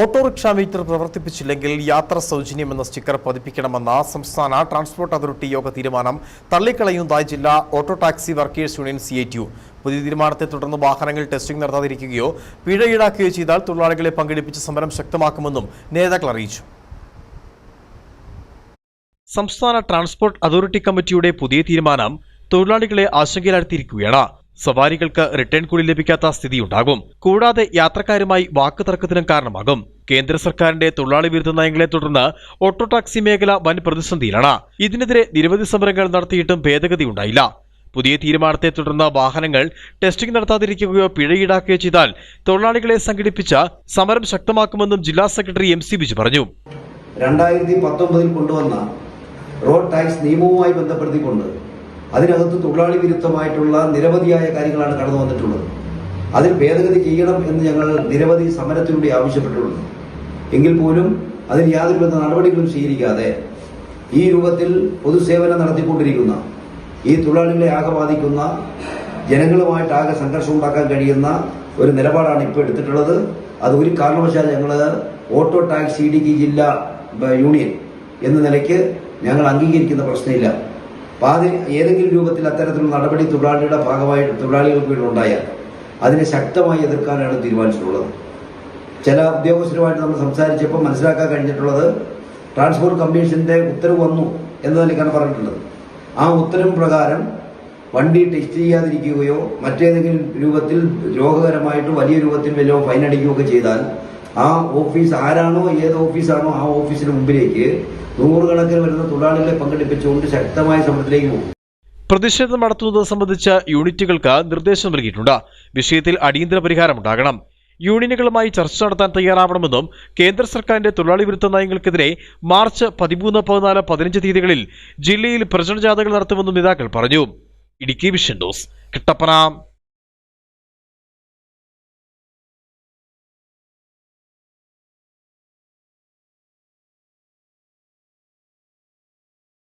Autorickshaw metre പ്രവർത്തിപ്പിച്ചില്ലെങ്കിൽ യാത്ര സൗജന്യമെന്ന sticker പതിപ്പിക്കണമെന്ന സംസ്ഥാന transport authority yoga തീരുമാനം തള്ളിക്കളയുന്നതായി ജില്ലാ auto taxi workers union CITU. പുതിയ തീരുമാനത്തെ തുടർന്ന് വാഹനങ്ങൾ ടെസ്റ്റിംഗ് നടത്താതിരിക്കുകയോ പിഴ ഈടാക്കുകയോ ചെയ്താൽ തൊഴിലാളികളെ പങ്കെടുപ്പിച്ച് സമരം ശക്തമാക്കുമെന്നും നേതാക്കൾ അറിയിച്ചു. സംസ്ഥാന ട്രാൻസ്പോർട്ട് അതോറിറ്റി കമ്മിറ്റിയുടെ പുതിയ തീരുമാനം തൊഴിലാളികളെ ആശങ്കയിലാഴ്ത്തിയിരിക്കുകയാണ്. സവാരികൾക്ക് റിട്ടേൺ കൂലി ലഭിക്കാത്ത സ്ഥിതിയുണ്ടാകും. കൂടാതെ യാത്രക്കാരുമായി വാക്കുതർക്കത്തിനും കാരണമാകും. കേന്ദ്ര സർക്കാരിന്റെ തൊഴിലാളി വിരുദ്ധ നയങ്ങളെ തുടർന്ന് ഓട്ടോ ടാക്സി മേഖല വൻ പ്രതിസന്ധിയിലാണ്. ഇതിനെതിരെ നിരവധി സമരങ്ങൾ നടത്തിയിട്ടും ഭേദഗതി ഉണ്ടായില്ല. പുതിയ തീരുമാനത്തെ തുടർന്ന് വാഹനങ്ങൾ ടെസ്റ്റിംഗ് നടത്താതിരിക്കുകയോ പിഴ ഈടാക്കുകയോ ചെയ്താൽ തൊഴിലാളികളെ സംഘടിപ്പിച്ച് സമരം ശക്തമാക്കുമെന്നും ജില്ലാ സെക്രട്ടറി MC ബിജു പറഞ്ഞു. 2019 കൊണ്ടുവന്ന റോഡ് ടാക്സ് നിയമവുമായി ബന്ധപ്പെടുത്തിക്കൊണ്ട് അതിനകത്ത് തൊഴിലാളി വിരുദ്ധമായിട്ടുള്ള നിരവധിയായ കാര്യങ്ങളാണ് കടന്നു വന്നിട്ടുള്ളത്. അതിൽ ഭേദഗതി ചെയ്യണം എന്ന് ഞങ്ങൾ നിരവധി സമരത്തിലൂടെ ആവശ്യപ്പെട്ടിട്ടുണ്ട്. എങ്കിൽ പോലും അതിൽ യാതൊരുവിധ നടപടികളും സ്വീകരിക്കാതെ ഈ രൂപത്തിൽ പൊതുസേവനം നടത്തിക്കൊണ്ടിരിക്കുന്ന ഈ തൊഴിലാളികളെ ആകെ ബാധിക്കുന്ന ജനങ്ങളുമായിട്ട് ആകെ സംഘർഷം ഉണ്ടാക്കാൻ കഴിയുന്ന ഒരു നിലപാടാണ് ഇപ്പോൾ എടുത്തിട്ടുള്ളത്. അത് ഒരു കാരണവശാൽ ഞങ്ങൾ ഓട്ടോ ടാക്സി ഇടുക്കി ജില്ലാ യൂണിയൻ എന്ന നിലയ്ക്ക് ഞങ്ങൾ അംഗീകരിക്കുന്ന പ്രശ്നമില്ല. ഏതെങ്കിലും രൂപത്തിൽ അത്തരത്തിലുള്ള നടപടി തൊഴിലാളിയുടെ ഭാഗമായിട്ട് തൊഴിലാളികൾക്ക് ഉണ്ടായാൽ അതിനെ ശക്തമായി എതിർക്കാനാണ് തീരുമാനിച്ചിട്ടുള്ളത്. ചില ഉദ്യോഗസ്ഥരുമായിട്ട് നമ്മൾ സംസാരിച്ചപ്പോൾ മനസ്സിലാക്കാൻ കഴിഞ്ഞിട്ടുള്ളത് ട്രാൻസ്പോർട്ട് കമ്മീഷന്റെ ഉത്തരവ് വന്നു എന്ന് തന്നെയാണ് പറഞ്ഞിട്ടുള്ളത്. ആ ഉത്തരവ് പ്രകാരം വണ്ടി ടെസ്റ്റ് ചെയ്യാതിരിക്കുകയോ മറ്റേതെങ്കിലും രൂപത്തിൽ ദ്രോഹകരമായിട്ട് വലിയ രൂപത്തിൽ വല്ലോ ഫൈൻ അടിക്കുകയൊക്കെ ചെയ്താൽ ആ ഓഫീസ് ആരാണോ ഏത് ഓഫീസാണോ ആ ഓഫീസിന് മുമ്പിലേക്ക് നൂറുകണക്കിന് വരുന്ന തൊഴിലാളികളെ പങ്കെടുപ്പിച്ചുകൊണ്ട് ശക്തമായ സമരത്തിലേക്ക് പോകും. പ്രതിഷേധം നടത്തുന്നത് സംബന്ധിച്ച് യൂണിറ്റുകൾക്ക് നിർദ്ദേശം നൽകിയിട്ടുണ്ട്. വിഷയത്തിൽ അടിയന്തര പരിഹാരമുണ്ടാകണം. യൂണിയനുകളുമായി ചർച്ച നടത്താൻ തയ്യാറാവണമെന്നും കേന്ദ്ര സർക്കാരിന്റെ തൊഴിലാളി വിരുദ്ധ നയങ്ങൾക്കെതിരെ മാർച്ച് 13, 14, 15 തീയതികളിൽ ജില്ലയിൽ പ്രചരണ ജാഥകൾ നടത്തുമെന്നും നേതാക്കൾ പറഞ്ഞു. Idukki vision news, Kattappana.